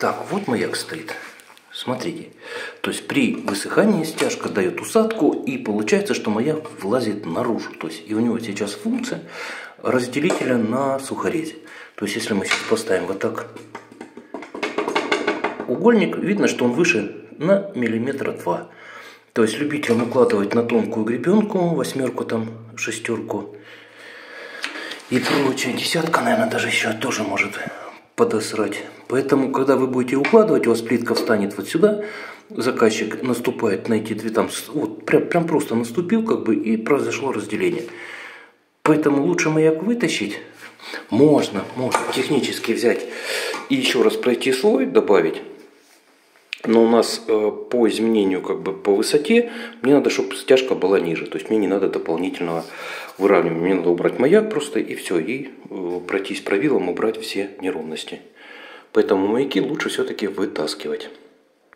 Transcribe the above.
Так, вот маяк стоит. Смотрите. То есть при высыхании стяжка дает усадку, и получается, что маяк влазит наружу. То есть и у него сейчас функция разделителя на сухорезе. То есть если мы сейчас поставим вот так угольник, видно, что он выше на миллиметра 2. То есть любителям укладывать на тонкую гребенку, восьмерку там, шестерку и прочее, десятка, наверное, даже еще тоже может подосрать. Поэтому, когда вы будете укладывать, у вас плитка встанет вот сюда, заказчик наступает на эти две, там, вот, прям просто наступил, как бы, и произошло разделение. Поэтому лучше маяк вытащить. Можно технически взять и еще раз пройти слой, добавить. Но у нас по изменению, как бы, по высоте, мне надо, чтобы стяжка была ниже. То есть мне не надо дополнительного выравнивания. Мне надо убрать маяк просто и все. И пройтись правилом, убрать все неровности. Поэтому маяки лучше все-таки вытаскивать.